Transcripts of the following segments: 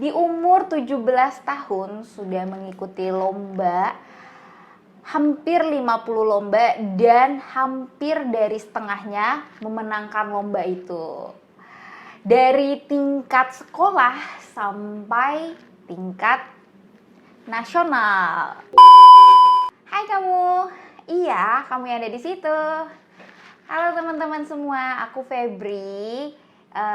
Di umur 17 tahun sudah mengikuti lomba, hampir 50 lomba dan hampir dari setengahnya memenangkan lomba itu. Dari tingkat sekolah sampai tingkat nasional. Hai kamu, iya kamu yang ada di situ. Halo teman-teman semua, aku Febri.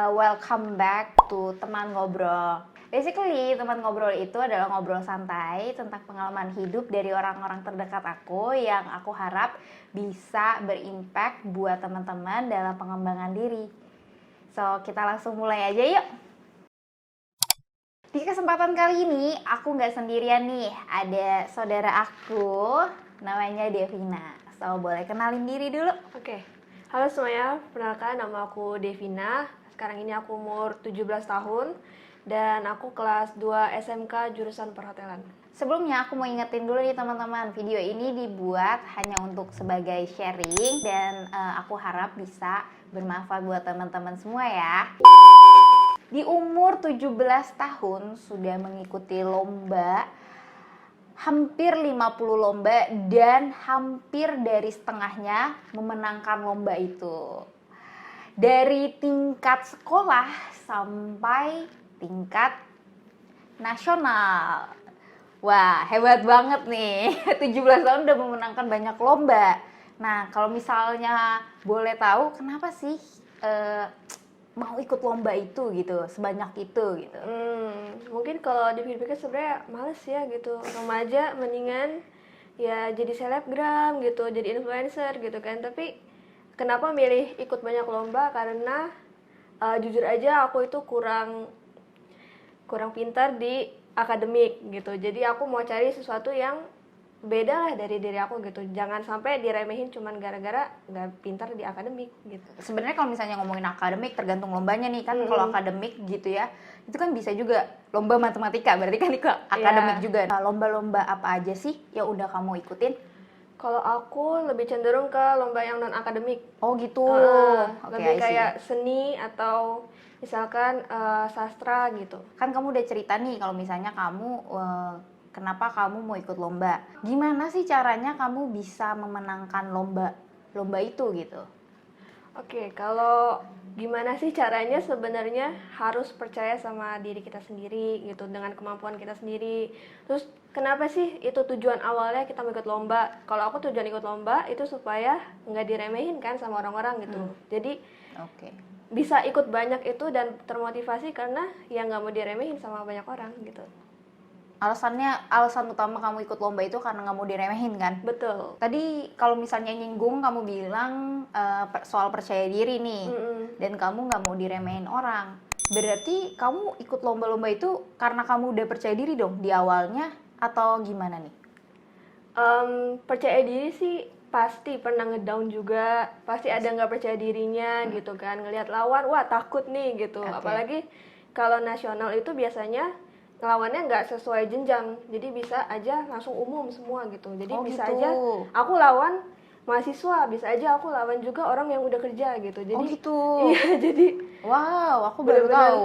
Welcome back to Teman Ngobrol. Basically, teman ngobrol itu adalah ngobrol santai tentang pengalaman hidup dari orang-orang terdekat aku yang aku harap bisa berimpact buat teman-teman dalam pengembangan diri. So, kita langsung mulai aja yuk. Di kesempatan kali ini, aku nggak sendirian nih. Ada saudara aku, namanya Devina. So, boleh kenalin diri dulu? Oke. Halo semuanya, perkenalkan nama aku Devina. Sekarang ini aku umur 17 tahun dan aku kelas 2 SMK jurusan perhotelan. Sebelumnya aku mau ingetin dulu nih teman-teman, video ini dibuat hanya untuk sebagai sharing dan aku harap bisa bermanfaat buat teman-teman semua ya. Di umur 17 tahun sudah mengikuti lomba, hampir 50 lomba dan hampir dari setengahnya memenangkan lomba itu. Dari tingkat sekolah sampai tingkat nasional. Wah, hebat banget nih. 17 tahun udah memenangkan banyak lomba. Nah, kalau misalnya boleh tahu kenapa sih mau ikut lomba itu gitu, sebanyak itu gitu? Mungkin kalau dipikir-pikir sebenarnya males ya gitu. Remaja mendingan ya jadi selebgram gitu, jadi influencer gitu kan. Tapi kenapa milih ikut banyak lomba? Karena jujur aja aku itu kurang pintar di akademik gitu. Jadi aku mau cari sesuatu yang beda lah dari diri aku gitu. Jangan sampai diremehin cuman gara-gara nggak pintar di akademik gitu. Sebenarnya kalau misalnya ngomongin akademik tergantung lombanya nih kan. Kalau akademik gitu ya, itu kan bisa juga lomba matematika, berarti kan itu akademik juga. Nah, lomba-lomba apa aja sih yang udah kamu ikutin? Kalau aku lebih cenderung ke lomba yang non akademik. Oh gitu. Lebih kayak seni atau misalkan sastra gitu. Kan kamu udah cerita nih kalau misalnya kamu kenapa kamu mau ikut lomba. Gimana sih caranya kamu bisa memenangkan lomba itu gitu? Oke, kalau gimana sih caranya, sebenarnya harus percaya sama diri kita sendiri gitu, dengan kemampuan kita sendiri. Terus kenapa sih itu tujuan awalnya kita mau ikut lomba? Kalau aku tujuan ikut lomba itu supaya nggak diremehin kan sama orang-orang gitu. Jadi bisa ikut banyak itu dan termotivasi karena ya nggak mau diremehin sama banyak orang gitu. Alasan utama kamu ikut lomba itu karena nggak mau diremehin kan? Betul. Tadi kalau misalnya nyinggung kamu bilang soal percaya diri nih, dan kamu nggak mau diremehin orang. Berarti kamu ikut lomba-lomba itu karena kamu udah percaya diri dong di awalnya atau gimana nih? Percaya diri sih pasti pernah ngedown juga, pasti ada nggak percaya dirinya gitu kan, ngelihat lawan, wah takut nih gitu. Apalagi kalau nasional itu biasanya ngelawannya nggak sesuai jenjang, jadi bisa aja langsung umum semua gitu. Jadi bisa aja aku lawan mahasiswa, bisa aja aku lawan juga orang yang udah kerja gitu. Jadi iya, jadi wow, aku baru tahu.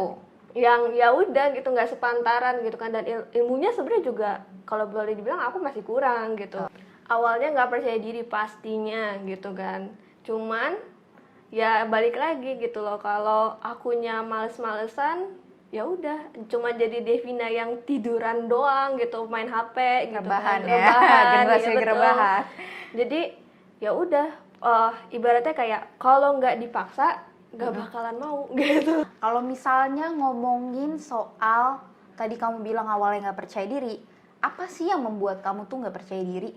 Yang ya udah gitu, nggak sepantaran gitu kan, dan ilmunya sebenarnya juga kalau boleh dibilang aku masih kurang gitu. Awalnya nggak percaya diri pastinya gitu kan, cuman ya balik lagi gitu loh, kalau akunya males-malesan ya udah cuma jadi Devina yang tiduran doang gitu, main HP gitu Rebahan kan, generasi rebahan. Jadi ya udah ibaratnya kayak kalau nggak dipaksa nggak bakalan mau gitu. Kalau misalnya ngomongin soal tadi kamu bilang awalnya nggak percaya diri, apa sih yang membuat kamu tuh nggak percaya diri?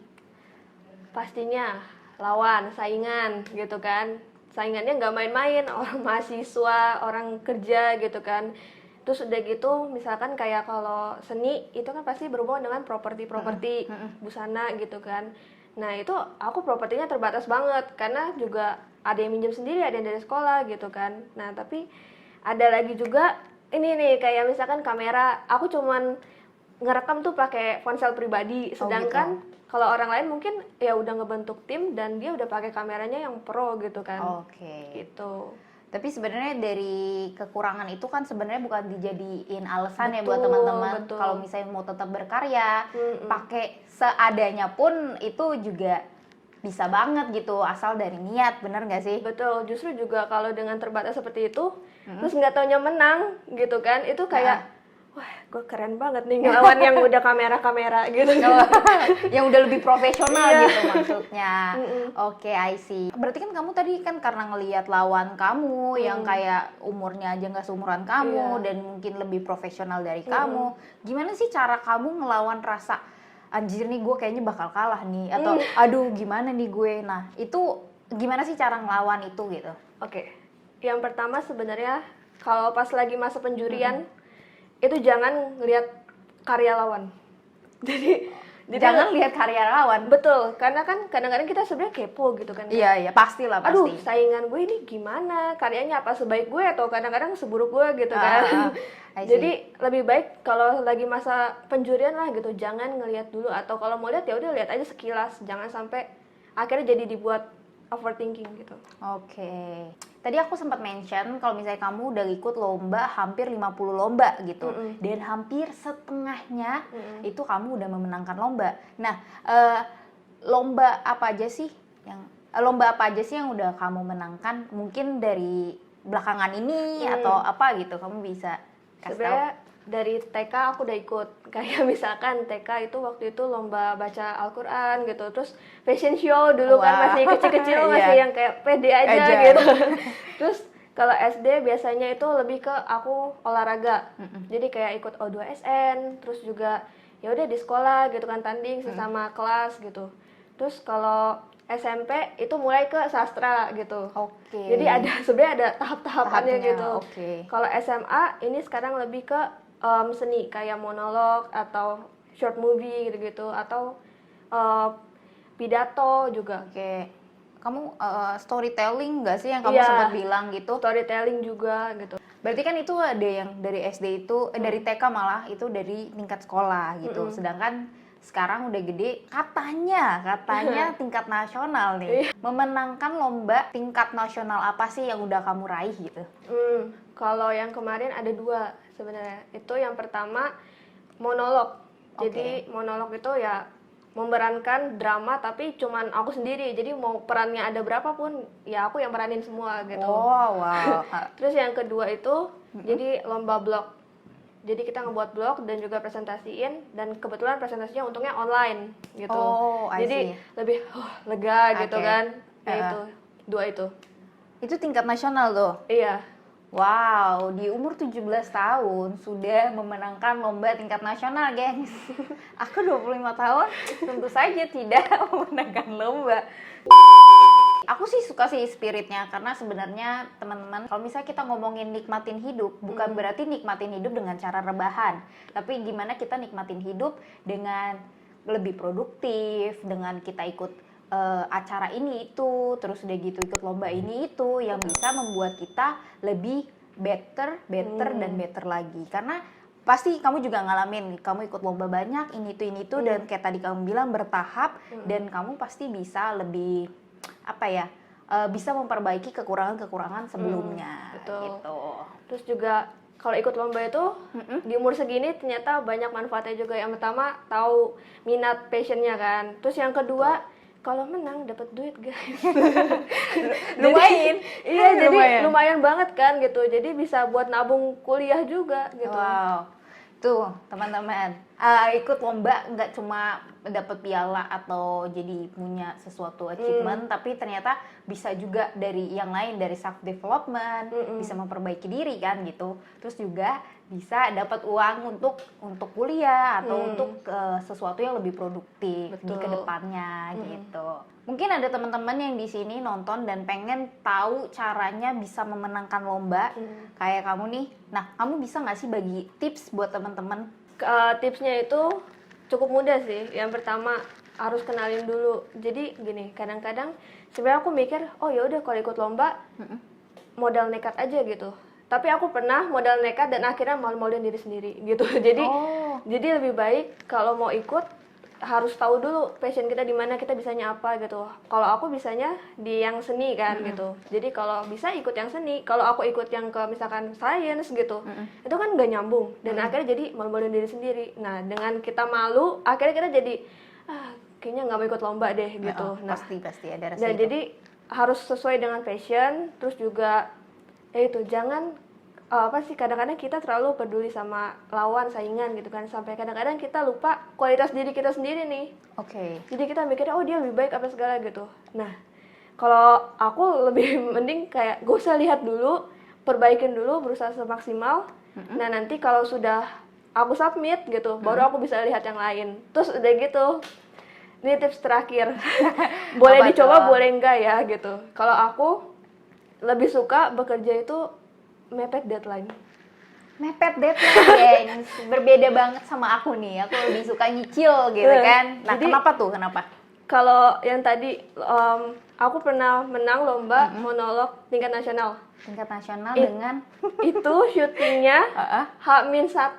Pastinya lawan, saingan gitu kan. Saingannya nggak main-main, orang mahasiswa, orang kerja gitu kan. Terus udah gitu misalkan kayak kalau seni itu kan pasti berhubungan dengan properti busana gitu kan. Nah itu aku propertinya terbatas banget karena juga ada yang minjem sendiri, ada yang dari sekolah gitu kan. Nah tapi ada lagi juga ini nih kayak misalkan kamera, aku cuman ngerekam tuh pakai ponsel pribadi, sedangkan kalau orang lain mungkin ya udah ngebentuk tim dan dia udah pakai kameranya yang pro gitu kan. Gitu. Tapi sebenarnya dari kekurangan itu kan sebenarnya bukan dijadiin alasan ya buat Betul, teman-teman. betul. Kalau misalnya mau tetap berkarya, pakai seadanya pun itu juga bisa banget gitu, asal dari niat, bener nggak sih? Betul, justru juga kalau dengan terbatas seperti itu, terus nggak taunya menang gitu kan, itu kayak, wah gue keren banget nih ngelawan yang udah kamera-kamera gitu. Yang udah lebih profesional Iya. gitu maksudnya. Oke, I see. Berarti kan kamu tadi kan karena ngelihat lawan kamu yang kayak umurnya aja nggak seumuran kamu Iya. dan mungkin lebih profesional dari kamu. Gimana sih cara kamu ngelawan rasa anjir nih gue kayaknya bakal kalah nih atau aduh gimana nih gue. Nah, itu gimana sih cara ngelawan itu gitu? Oke, yang pertama sebenarnya kalau pas lagi masa penjurian, itu jangan ngelihat karya lawan. Jadi Jangan lihat karya lawan. betul, karena kan kadang-kadang kita sebenarnya kepo gitu kan. Iya, pastilah pasti. Aduh, saingan gue ini gimana? Karyanya apa sebaik gue atau kadang-kadang seburuk gue gitu kan. I see. Jadi lebih baik kalau lagi masa penjurian lah gitu, jangan ngelihat dulu atau kalau mau lihat ya udah lihat aja sekilas, jangan sampai akhirnya jadi dibuat overthinking gitu. Oke. Tadi aku sempat mention kalau misalnya kamu udah ikut lomba hampir 50 lomba gitu. Dan hampir setengahnya itu kamu udah memenangkan lomba. Nah, lomba apa aja sih yang udah kamu menangkan? Mungkin dari belakangan ini atau apa gitu, kamu bisa kasih tahu. Sebenarnya dari TK aku udah ikut, kayak misalkan TK itu waktu itu lomba baca Al-Quran gitu, terus fashion show dulu kan masih kecil-kecil, masih yang kayak pede aja gitu. Terus kalau SD biasanya itu lebih ke aku olahraga, jadi kayak ikut O2SN, terus juga ya udah di sekolah gitu kan tanding sesama kelas gitu. Terus kalau SMP itu mulai ke sastra gitu. Oke. Jadi sebenarnya ada tahap-tahapannya Tahapnya, gitu. oke. Kalau SMA ini sekarang lebih ke seni kayak monolog atau short movie gitu-gitu atau pidato juga. Oke. Kamu storytelling nggak sih yang kamu Iya. sempat bilang gitu? Storytelling juga gitu. Berarti kan itu ada yang dari SD itu, dari TK malah itu dari tingkat sekolah gitu. Sedangkan sekarang udah gede, katanya tingkat nasional nih. Memenangkan lomba tingkat nasional apa sih yang udah kamu raih gitu? Kalau yang kemarin ada 2 sebenarnya. Itu yang pertama monolog. Jadi monolog itu ya memerankan drama tapi cuman aku sendiri. Jadi mau perannya ada berapapun ya aku yang peranin semua gitu. Oh, wow. Terus yang kedua itu jadi lomba blog. Jadi kita ngebuat blog dan juga presentasiin, dan kebetulan presentasinya untungnya online gitu. Oh, I jadi see. lebih lega gitu Oke. kan. Ya itu, 2 itu. Itu tingkat nasional tuh. Iya. Wow, di umur 17 tahun sudah memenangkan lomba tingkat nasional, gengs. Aku 25 tahun tentu saja tidak memenangkan lomba. Aku sih suka sih spiritnya, karena sebenarnya teman-teman, kalau misalnya kita ngomongin nikmatin hidup, bukan berarti nikmatin hidup dengan cara rebahan, tapi gimana kita nikmatin hidup dengan lebih produktif, dengan kita ikut acara ini itu, terus udah gitu ikut lomba ini itu, yang bisa membuat kita lebih better dan better lagi. Karena pasti kamu juga ngalamin, kamu ikut lomba banyak ini tuh dan kayak tadi kamu bilang bertahap, dan kamu pasti bisa lebih bisa memperbaiki kekurangan sebelumnya. Betul. Gitu. Terus juga kalau ikut lomba itu di umur segini ternyata banyak manfaatnya juga. Yang pertama tahu minat passionnya kan. Terus yang kedua kalau menang dapat duit guys. Lumayan. Iya, jadi lumayan banget kan gitu. Jadi bisa buat nabung kuliah juga gitu. Wow. Tuh teman-teman, ikut lomba nggak cuma dapat piala atau jadi punya sesuatu achievement, tapi ternyata bisa juga dari yang lain, dari self development, bisa memperbaiki diri kan gitu. Terus juga bisa dapat uang untuk kuliah atau untuk sesuatu yang lebih produktif di kedepannya gitu. Mungkin ada teman-teman yang di sini nonton dan pengen tahu caranya bisa memenangkan lomba kayak kamu nih. Nah, kamu bisa nggak sih bagi tips buat teman-teman? Tipsnya itu cukup mudah sih. Yang pertama harus kenalin dulu. Jadi gini, kadang-kadang sebenarnya aku mikir, oh ya udah kalau ikut lomba modal nekat aja gitu. Tapi aku pernah modal nekat dan akhirnya malu-maluin diri sendiri gitu. Jadi lebih baik kalau mau ikut harus tahu dulu passion kita di mana, kita bisanya apa gitu. Kalau aku bisanya di yang seni kan gitu. Jadi kalau bisa ikut yang seni, kalau aku ikut yang ke misalkan science gitu, itu kan nggak nyambung dan akhirnya jadi malu-maluin diri sendiri. Nah, dengan kita malu, akhirnya kita jadi kayaknya nggak mau ikut lomba deh gitu. Nah, pasti ada rasa nah itu. jadi harus sesuai dengan passion, terus juga ya itu jangan apa sih, kadang-kadang kita terlalu peduli sama lawan saingan gitu kan, sampai kadang-kadang kita lupa kualitas diri kita sendiri nih. Oke. Jadi kita mikirnya oh dia lebih baik apa segala gitu. Nah, kalau aku lebih mending kayak gak usah lihat dulu, perbaikin dulu, berusaha semaksimal. Nah, nanti kalau sudah aku submit gitu, baru aku bisa lihat yang lain. Terus udah gitu, ini tips terakhir. Boleh Apa dicoba, tuh? boleh enggak ya gitu. Kalau aku lebih suka bekerja itu mepet deadline. Mepet deadline, gengs. Berbeda banget sama aku nih. Aku lebih suka nyicil gitu kan. Nah, Jadi- kenapa tuh? Kenapa? Kalau yang tadi aku pernah menang lomba monolog tingkat nasional. Tingkat nasional It- dengan Itu syutingnya H-1.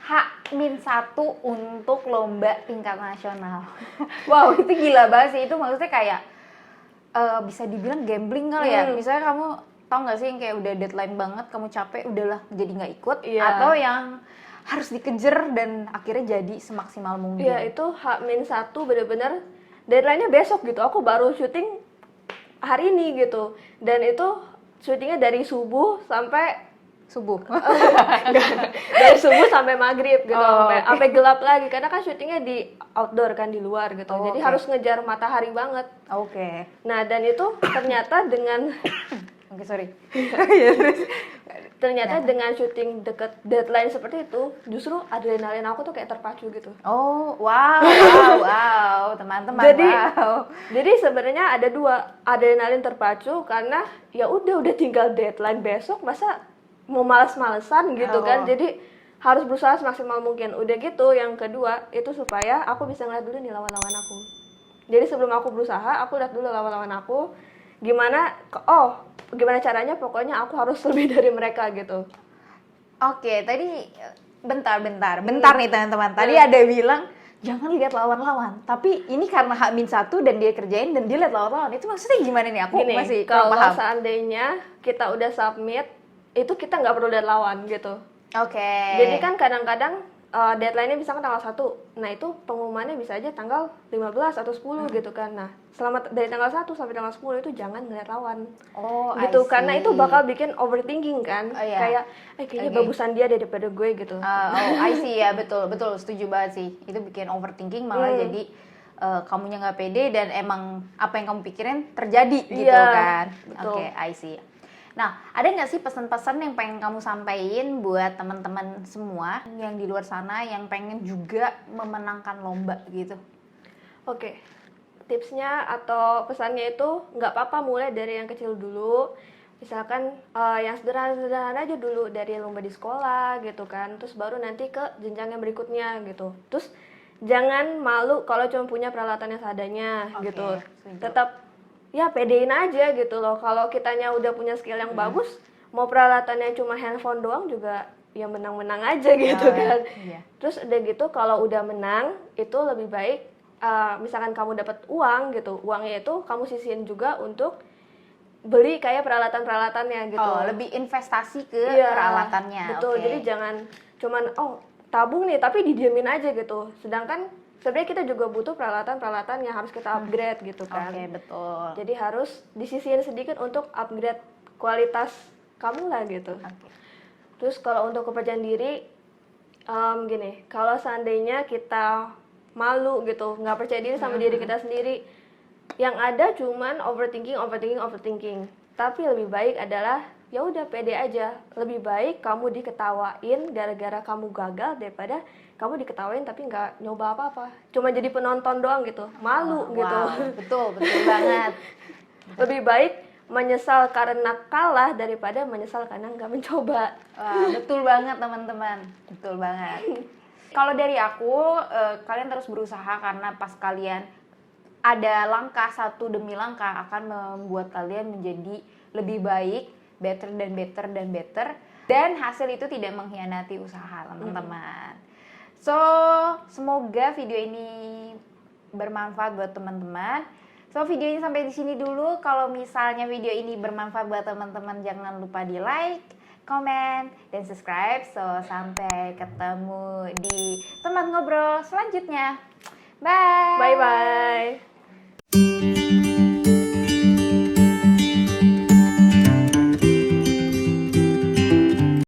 H-1 untuk lomba tingkat nasional. Wow, itu gila banget sih. Itu maksudnya kayak bisa dibilang gambling kali ya. Misalnya kamu tau gak sih yang kayak udah deadline banget, kamu capek, udahlah jadi nggak ikut. Iya. Atau yang harus dikejar dan akhirnya jadi semaksimal mungkin. Ya itu H-1 bener-bener deadline-nya besok gitu. Aku baru syuting hari ini gitu. Dan itu syutingnya dari subuh sampai Subuh. dari subuh sampai maghrib gitu, Oh, sampai gelap lagi karena kan syutingnya di outdoor kan, di luar gitu. Oh, Jadi oke. harus ngejar matahari banget. Oke. Nah, dan itu ternyata dengan Oke, sorry. ternyata dengan syuting deket deadline seperti itu, justru adrenalin aku tuh kayak terpacu gitu. Oh, wow, teman-teman. Jadi- wow. Jadi sebenarnya ada dua, adrenalin terpacu karena ya udah tinggal deadline besok, masa mau males-malesan gitu kan. Oh. Jadi harus berusaha semaksimal mungkin. Udah gitu, yang kedua itu supaya aku bisa ngeliat dulu nih lawan-lawan aku. Jadi sebelum aku berusaha, aku lihat dulu lawan-lawan aku. Gimana caranya, pokoknya aku harus lebih dari mereka gitu. Oke, tadi bentar nih teman-teman. Tadi ada bilang jangan lihat lawan-lawan. Tapi ini karena H-1 dan dia kerjain dan dia lihat lawan-lawan. Itu maksudnya gimana nih? Aku Gini, masih kurang kalau paham. seandainya kita udah submit, itu kita nggak perlu lihat lawan gitu. Oke. Jadi kan kadang-kadang deadline-nya bisa kan tanggal 1. Nah, itu pengumumannya bisa aja tanggal 15 atau 10 gitu kan. Nah, selama dari tanggal 1 sampai tanggal 10 itu jangan ngeliat lawan. Oh, Gitu, I karena see. itu bakal bikin overthinking kan. Oh, iya. Kayak kayaknya Oke. bagusan dia daripada gue gitu. I see ya, betul, setuju banget sih. Itu bikin overthinking malah jadi kamunya nggak pede dan emang apa yang kamu pikirin terjadi gitu Iya, kan. betul. Oke, I see. Nah, ada nggak sih pesan-pesan yang pengen kamu sampaikan buat teman-teman semua yang di luar sana yang pengen juga memenangkan lomba gitu? Oke, tipsnya atau pesannya itu nggak apa-apa mulai dari yang kecil dulu. Misalkan yang sederhana-sederhana aja dulu, dari lomba di sekolah gitu kan. Terus baru nanti ke jenjang yang berikutnya gitu. Terus jangan malu kalau cuma punya peralatan yang seadanya Oke, gitu. setuju. Tetap ya pedein aja gitu loh. Kalau kitanya udah punya skill yang bagus, mau peralatannya cuma handphone doang juga ya menang-menang aja gitu kan. Iya. Terus udah gitu kalau udah menang itu lebih baik misalkan kamu dapat uang gitu, uangnya itu kamu sisihin juga untuk beli kayak peralatan-peralatannya gitu. Oh, lebih investasi ke Iya, peralatannya. betul. Oke. Jadi jangan cuman tabung nih tapi didiemin aja gitu. Sedangkan sebenarnya kita juga butuh peralatan-peralatan yang harus kita upgrade gitu kan. Oke, betul. Jadi harus disisihin sedikit untuk upgrade kualitas kamu lah gitu. Oke. Terus kalau untuk kepercayaan diri, gini, kalau seandainya kita malu gitu, nggak percaya diri sama diri kita sendiri, yang ada cuman overthinking. Tapi lebih baik adalah ya udah pede aja. Lebih baik kamu diketawain gara-gara kamu gagal daripada kamu diketawain tapi nggak nyoba apa-apa. Cuma jadi penonton doang gitu, malu gitu. Wow, betul banget. Lebih baik menyesal karena kalah daripada menyesal karena nggak mencoba. Wah, betul banget teman-teman, betul banget. Kalau dari aku, kalian terus berusaha karena pas kalian ada langkah satu demi langkah akan membuat kalian menjadi lebih baik, better dan better dan better, dan hasil itu tidak mengkhianati usaha teman-teman. So, semoga video ini bermanfaat buat teman-teman. So, video ini sampai di sini dulu. Kalau misalnya video ini bermanfaat buat teman-teman, jangan lupa di like, komen, dan subscribe. So, sampai ketemu di teman ngobrol selanjutnya. Bye. Bye bye.